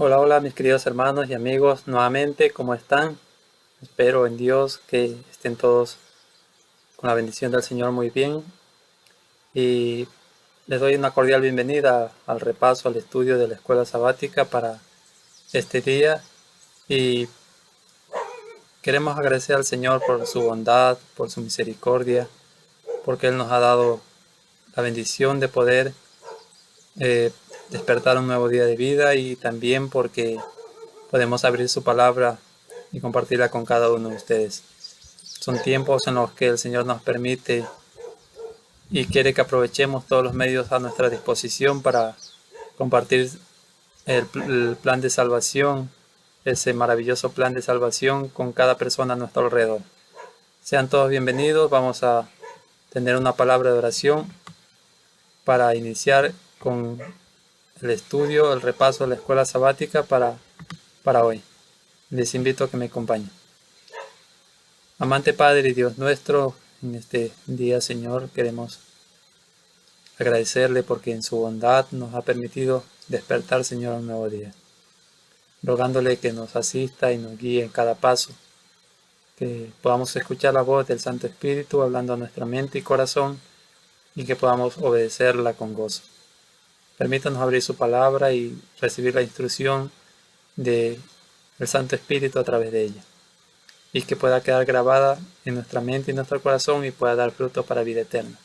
Hola, hola mis queridos hermanos y amigos, nuevamente, ¿cómo están? Espero en Dios que estén todos con la bendición del Señor muy bien y les doy una cordial bienvenida al repaso, al estudio de la escuela sabática para este día y queremos agradecer al Señor por su bondad, por su misericordia, porque Él nos ha dado la bendición de poder despertar un nuevo día de vida y también porque podemos abrir su palabra y compartirla con cada uno de ustedes. Son tiempos en los que el Señor nos permite y quiere que aprovechemos todos los medios a nuestra disposición para compartir el plan de salvación, ese maravilloso plan de salvación con cada persona a nuestro alrededor. Sean todos bienvenidos. Vamos a tener una palabra de oración para iniciar con el estudio, el repaso de la escuela sabática para hoy. Les invito a que me acompañen. Amante Padre y Dios nuestro, en este día, Señor, queremos agradecerle porque en su bondad nos ha permitido despertar, Señor, un nuevo día. Rogándole que nos asista y nos guíe en cada paso, que podamos escuchar la voz del Santo Espíritu hablando a nuestra mente y corazón y que podamos obedecerla con gozo. Permítanos abrir su palabra y recibir la instrucción del Santo Espíritu a través de ella, y que pueda quedar grabada en nuestra mente y nuestro corazón y pueda dar fruto para vida eterna.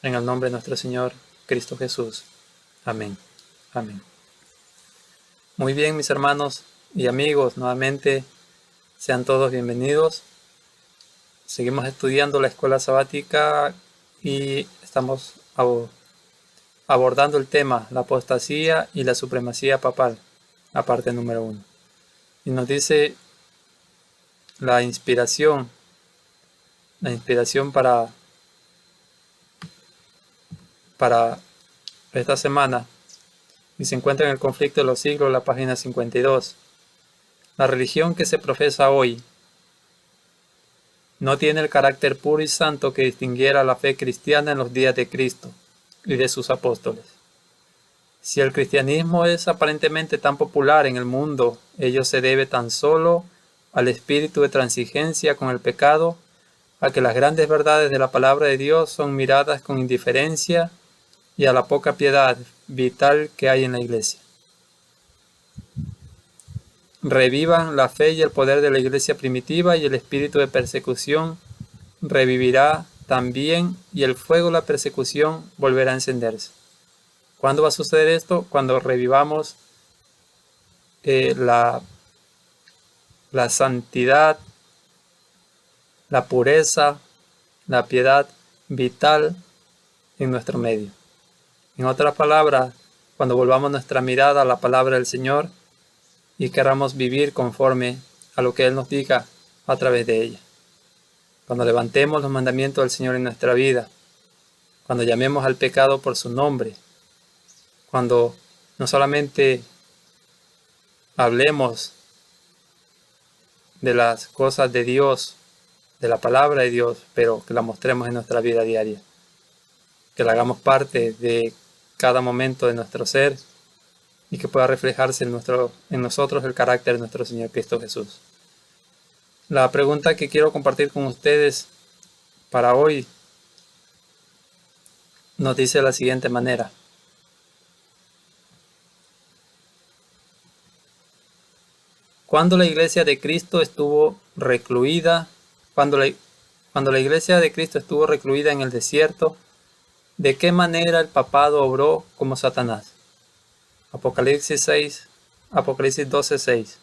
En el nombre de nuestro Señor Cristo Jesús. Amén. Amén. Muy bien, mis hermanos y amigos, nuevamente sean todos bienvenidos. Seguimos estudiando la escuela sabática y estamos abordando el tema, la apostasía y la supremacía papal, la parte número 1. Y nos dice la inspiración para esta semana, y se encuentra en el conflicto de los siglos, la página 52. La religión que se profesa hoy no tiene el carácter puro y santo que distinguiera la fe cristiana en los días de Cristo y de sus apóstoles. Si el cristianismo es aparentemente tan popular en el mundo, ello se debe tan solo al espíritu de transigencia con el pecado, a que las grandes verdades de la palabra de Dios son miradas con indiferencia y a la poca piedad vital que hay en la Iglesia. Revivan la fe y el poder de la Iglesia primitiva y el espíritu de persecución revivirá también y el fuego de la persecución volverá a encenderse. ¿Cuándo va a suceder esto? Cuando revivamos la santidad, la pureza, la piedad vital en nuestro medio. En otras palabras, cuando volvamos nuestra mirada a la palabra del Señor y queramos vivir conforme a lo que Él nos diga a través de ella. Cuando levantemos los mandamientos del Señor en nuestra vida, cuando llamemos al pecado por su nombre, cuando no solamente hablemos de las cosas de Dios, de la palabra de Dios, pero que la mostremos en nuestra vida diaria, que la hagamos parte de cada momento de nuestro ser y que pueda reflejarse en nosotros el carácter de nuestro Señor Cristo Jesús. La pregunta que quiero compartir con ustedes para hoy nos dice de la siguiente manera: ¿cuándo la iglesia de Cristo estuvo recluida? Cuando la iglesia de Cristo estuvo recluida en el desierto, ¿de qué manera el papado obró como Satanás? Apocalipsis 12:6.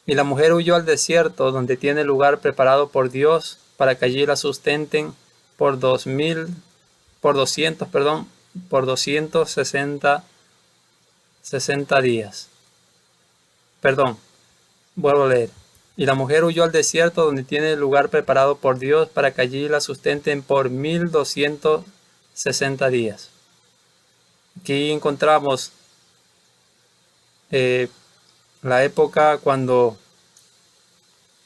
Y la mujer huyó al desierto, donde tiene lugar preparado por Dios para que allí la sustenten por 260 días. Perdón, vuelvo a leer. Y la mujer huyó al desierto, donde tiene lugar preparado por Dios para que allí la sustenten por 1260 días. Aquí encontramos la época cuando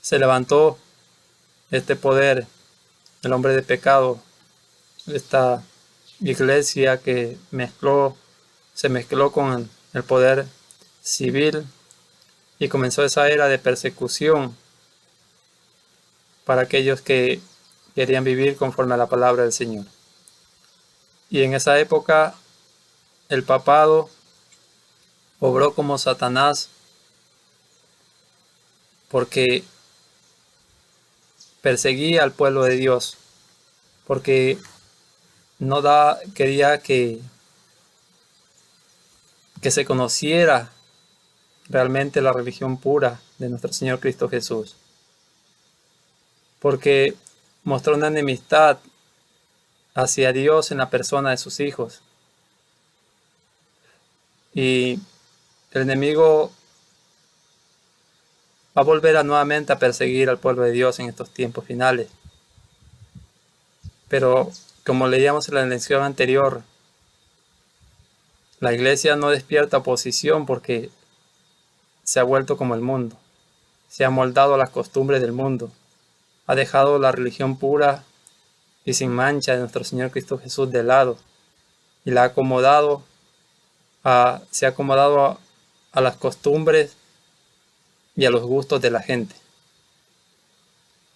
se levantó este poder, el hombre de pecado, esta iglesia que se mezcló con el poder civil y comenzó esa era de persecución para aquellos que querían vivir conforme a la palabra del Señor. Y en esa época el papado obró como Satanás porque perseguía al pueblo de Dios, porque quería que se conociera realmente la religión pura de nuestro Señor Cristo Jesús, porque mostró una enemistad hacia Dios en la persona de sus hijos. Y el enemigo va a volver nuevamente a perseguir al pueblo de Dios en estos tiempos finales. Pero como leíamos en la lección anterior, la iglesia no despierta oposición porque se ha vuelto como el mundo, se ha moldado a las costumbres del mundo, ha dejado la religión pura y sin mancha de nuestro Señor Cristo Jesús de lado y se ha acomodado a las costumbres y a los gustos de la gente.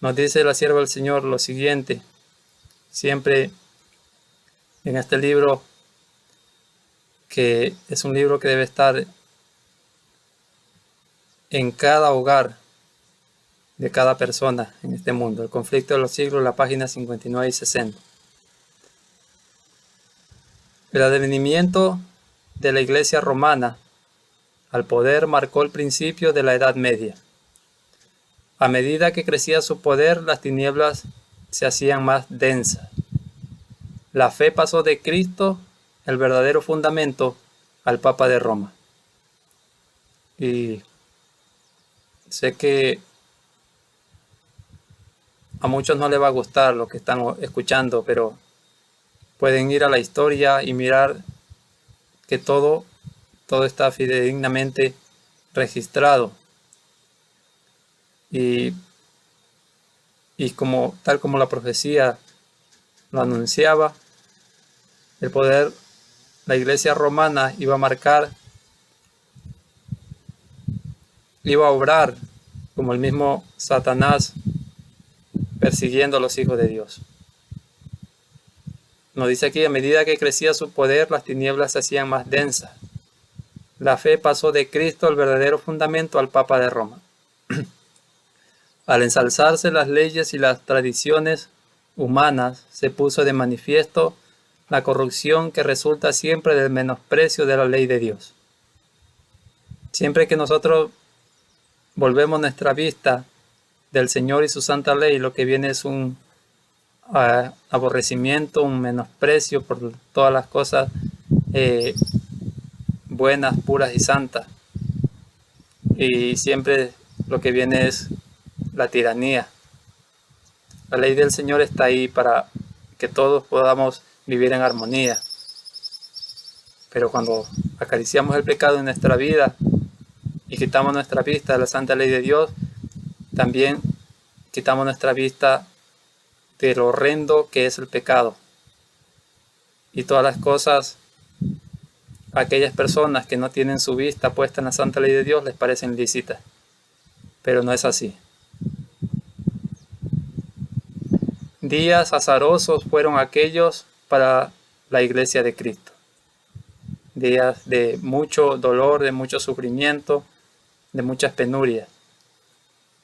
Nos dice la sierva del Señor lo siguiente, siempre en este libro, que es un libro que debe estar en cada hogar de cada persona en este mundo. El conflicto de los siglos, la página 59 y 60. El advenimiento de la Iglesia romana al poder marcó el principio de la Edad Media. A medida que crecía su poder, las tinieblas se hacían más densas. La fe pasó de Cristo, el verdadero fundamento, al Papa de Roma. Y sé que a muchos no les va a gustar lo que están escuchando, pero pueden ir a la historia y mirar que todo está fidedignamente registrado. Y tal como la profecía lo anunciaba, el poder, la iglesia romana iba a obrar como el mismo Satanás persiguiendo a los hijos de Dios. Nos dice aquí, a medida que crecía su poder, las tinieblas se hacían más densas. La fe pasó de Cristo, el verdadero fundamento, al Papa de Roma. Al ensalzarse las leyes y las tradiciones humanas, se puso de manifiesto la corrupción que resulta siempre del menosprecio de la ley de Dios. Siempre que nosotros volvemos nuestra vista del Señor y su santa ley, lo que viene es un aborrecimiento, un menosprecio por todas las cosas buenas, puras y santas. Y siempre lo que viene es la tiranía. La ley del Señor está ahí para que todos podamos vivir en armonía. Pero cuando acariciamos el pecado en nuestra vida y quitamos nuestra vista de la santa ley de Dios, también quitamos nuestra vista de lo horrendo que es el pecado. Y todas las cosas, aquellas personas que no tienen su vista puesta en la santa ley de Dios les parecen lícitas. Pero no es así. Días azarosos fueron aquellos para la iglesia de Cristo. Días de mucho dolor, de mucho sufrimiento, de muchas penurias.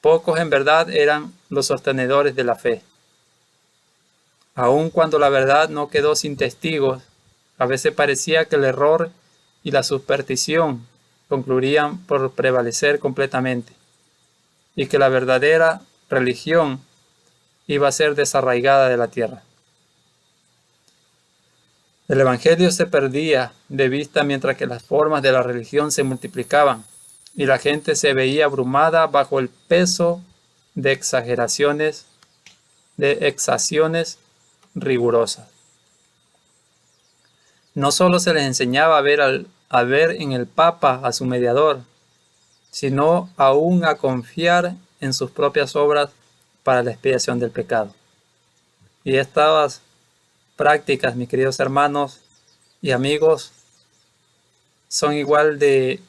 Pocos en verdad eran los sostenedores de la fe. Aun cuando la verdad no quedó sin testigos, a veces parecía que el error y la superstición concluirían por prevalecer completamente, y que la verdadera religión iba a ser desarraigada de la tierra. El evangelio se perdía de vista mientras que las formas de la religión se multiplicaban, y la gente se veía abrumada bajo el peso de exacciones rigurosas. No solo se les enseñaba a ver en el Papa a su mediador, sino aún a confiar en sus propias obras para la expiación del pecado. Y estas prácticas, mis queridos hermanos y amigos, son igual de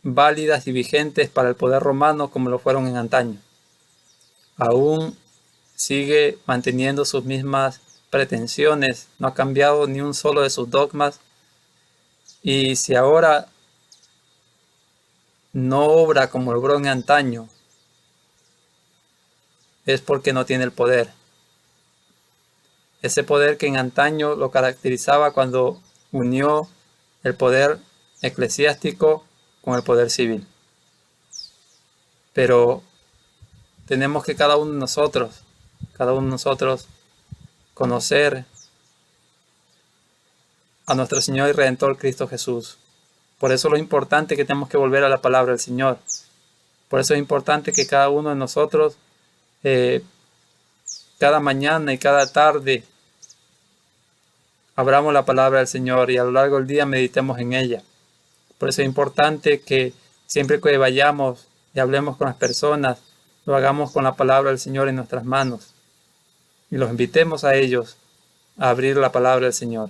válidas y vigentes para el poder romano como lo fueron en antaño. Aún sigue manteniendo sus mismas pretensiones, no ha cambiado ni un solo de sus dogmas, y si ahora no obra como obró en antaño, es porque no tiene el poder. Ese poder que en antaño lo caracterizaba cuando unió el poder eclesiástico con el poder civil. Pero tenemos que cada uno de nosotros, conocer a nuestro Señor y Redentor Cristo Jesús. Por eso es lo importante que tenemos que volver a la palabra del Señor. Por eso es importante que cada uno de nosotros, cada mañana y cada tarde, abramos la palabra del Señor y a lo largo del día meditemos en ella. Por eso es importante que siempre que vayamos y hablemos con las personas, lo hagamos con la palabra del Señor en nuestras manos y los invitemos a ellos a abrir la palabra del Señor.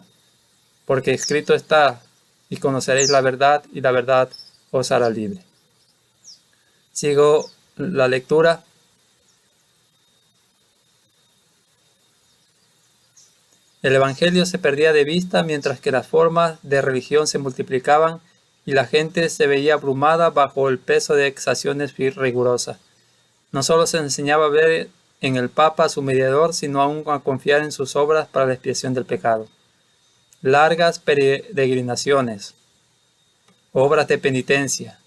Porque escrito está, y conoceréis la verdad, y la verdad os hará libre. Sigo la lectura. El Evangelio se perdía de vista mientras que las formas de religión se multiplicaban y la gente se veía abrumada bajo el peso de exacciones rigurosas. No solo se enseñaba a ver en el Papa su mediador, sino aún a confiar en sus obras para la expiación del pecado. Largas peregrinaciones, obras de penitencia,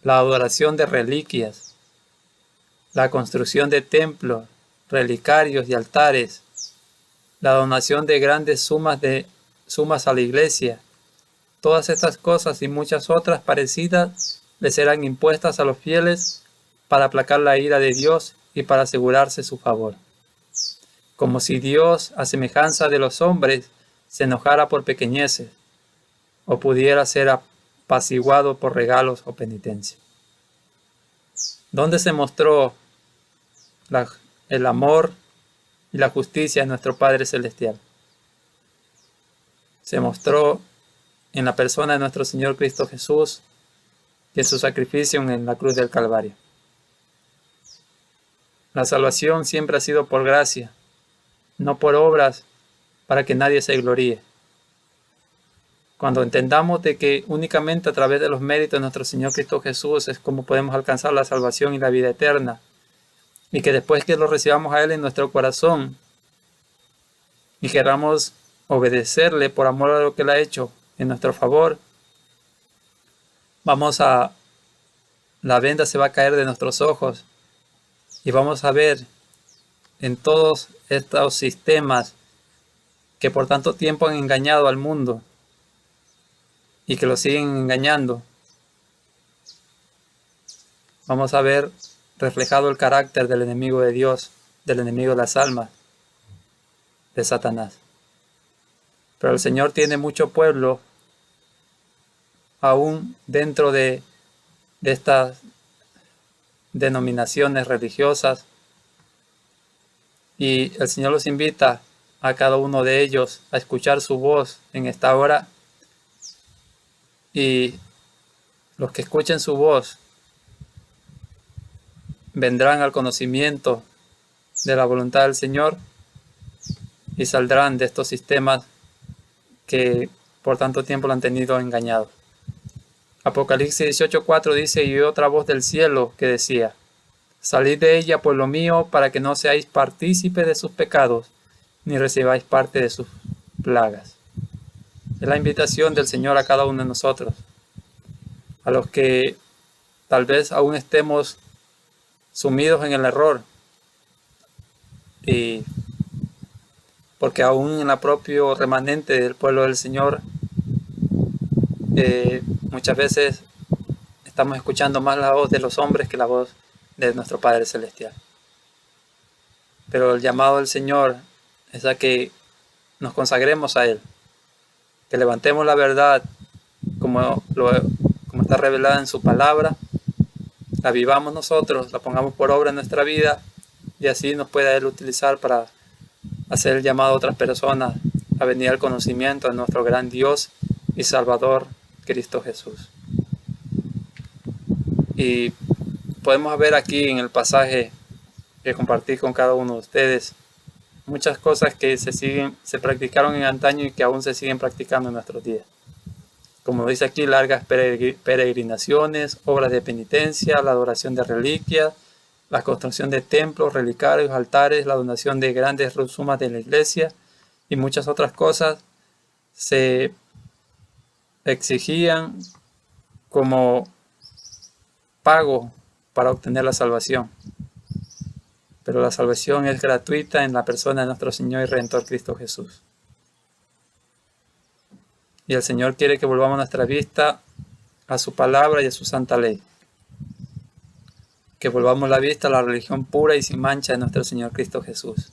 la adoración de reliquias, la construcción de templos, relicarios y altares, la donación de grandes sumas a la iglesia. Todas estas cosas y muchas otras parecidas les eran impuestas a los fieles para aplacar la ira de Dios y para asegurarse su favor. Como si Dios, a semejanza de los hombres, se enojara por pequeñeces, o pudiera ser apaciguado por regalos o penitencia. ¿Dónde se mostró el amor y la justicia de nuestro Padre Celestial? Se mostró en la persona de nuestro Señor Cristo Jesús y en su sacrificio en la cruz del Calvario. La salvación siempre ha sido por gracia, no por obras, para que nadie se gloríe. Cuando entendamos de que únicamente a través de los méritos de nuestro Señor Cristo Jesús es como podemos alcanzar la salvación y la vida eterna, y que después que lo recibamos a Él en nuestro corazón y queramos obedecerle por amor a lo que Él ha hecho en nuestro favor, la venda se va a caer de nuestros ojos y vamos a ver en todos estos sistemas que por tanto tiempo han engañado al mundo y que lo siguen engañando, vamos a ver reflejado el carácter del enemigo de Dios, del enemigo de las almas, de Satanás. Pero el Señor tiene mucho pueblo aún dentro de estas denominaciones religiosas, y el Señor los invita a cada uno de ellos a escuchar su voz en esta hora, y los que escuchen su voz vendrán al conocimiento de la voluntad del Señor y saldrán de estos sistemas que por tanto tiempo lo han tenido engañado. Apocalipsis 18:4 dice: y otra voz del cielo que decía: salid de ella, pueblo mío, para que no seáis partícipes de sus pecados, ni recibáis parte de sus plagas. Es la invitación del Señor a cada uno de nosotros, a los que tal vez aún estemos sumidos en el error, y porque aún en la propio remanente del pueblo del Señor muchas veces estamos escuchando más la voz de los hombres que la voz de nuestro Padre Celestial. Pero el llamado del Señor es a que nos consagremos a Él, que levantemos la verdad como está revelada en su palabra, la vivamos nosotros, la pongamos por obra en nuestra vida, y así nos pueda Él utilizar para hacer el llamado a otras personas a venir al conocimiento de nuestro gran Dios y Salvador, Cristo Jesús. Y podemos ver aquí en el pasaje que compartí con cada uno de ustedes muchas cosas que se practicaron en antaño y que aún se siguen practicando en nuestros días. Como dice aquí, largas peregrinaciones, obras de penitencia, la adoración de reliquias, la construcción de templos, relicarios, altares, la donación de grandes sumas de la iglesia y muchas otras cosas se exigían como pago para obtener la salvación. Pero la salvación es gratuita en la persona de nuestro Señor y Redentor Cristo Jesús. Y el Señor quiere que volvamos nuestra vista a su palabra y a su santa ley. Que volvamos la vista a la religión pura y sin mancha de nuestro Señor Cristo Jesús.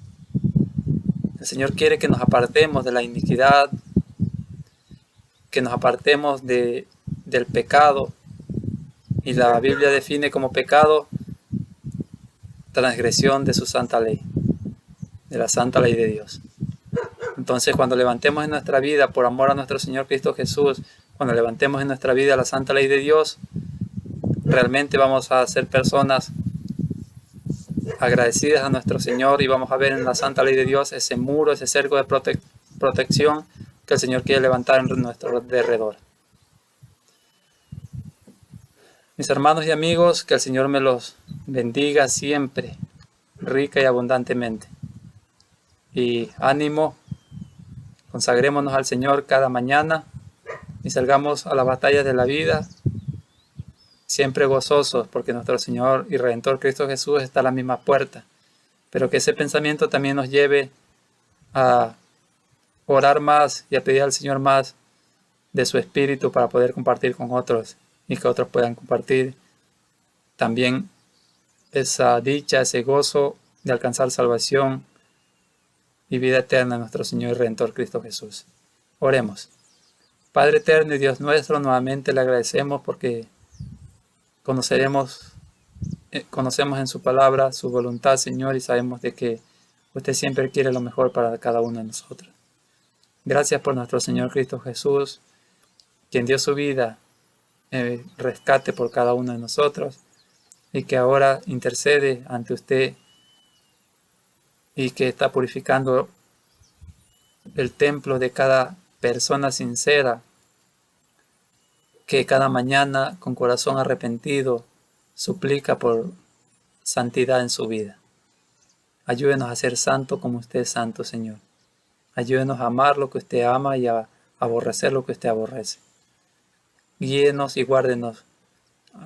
El Señor quiere que nos apartemos de la iniquidad, que nos apartemos del pecado. Y la Biblia define como pecado transgresión de su santa ley, de la santa ley de Dios. Entonces, cuando levantemos en nuestra vida, por amor a nuestro Señor Cristo Jesús, cuando levantemos en nuestra vida la santa ley de Dios, realmente vamos a ser personas agradecidas a nuestro Señor y vamos a ver en la santa ley de Dios ese muro, ese cerco de protección que el Señor quiere levantar en nuestro derredor. Mis hermanos y amigos, que el Señor me los bendiga siempre, rica y abundantemente. Y ánimo, consagrémonos al Señor cada mañana y salgamos a las batallas de la vida siempre gozosos, porque nuestro Señor y Redentor Cristo Jesús está a la misma puerta. Pero que ese pensamiento también nos lleve a orar más y a pedir al Señor más de su Espíritu para poder compartir con otros y que otros puedan compartir también esa dicha, ese gozo de alcanzar salvación y vida eterna en nuestro Señor y Redentor Cristo Jesús. Oremos. Padre eterno y Dios nuestro, nuevamente le agradecemos porque conocemos en su palabra su voluntad, Señor, y sabemos de que usted siempre quiere lo mejor para cada uno de nosotros. Gracias por nuestro Señor Cristo Jesús, quien dio su vida rescate por cada uno de nosotros y que ahora intercede ante usted y que está purificando el templo de cada persona sincera que cada mañana con corazón arrepentido suplica por santidad en su vida. Ayúdenos a ser santos como usted es santo, Señor. Ayúdenos a amar lo que usted ama y a aborrecer lo que usted aborrece. Guíenos y guárdenos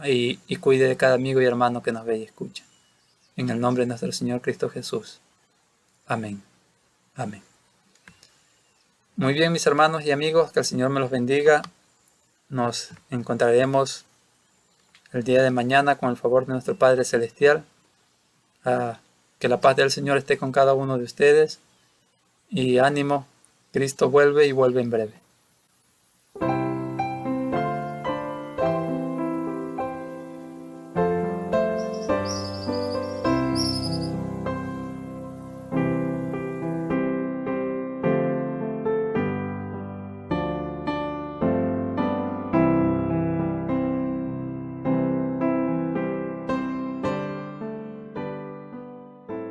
y cuide de cada amigo y hermano que nos ve y escucha. En el nombre de nuestro Señor Cristo Jesús. Amén. Amén. Muy bien, mis hermanos y amigos, que el Señor me los bendiga. Nos encontraremos el día de mañana con el favor de nuestro Padre Celestial. Que la paz del Señor esté con cada uno de ustedes. Y ánimo, Cristo vuelve y vuelve en breve.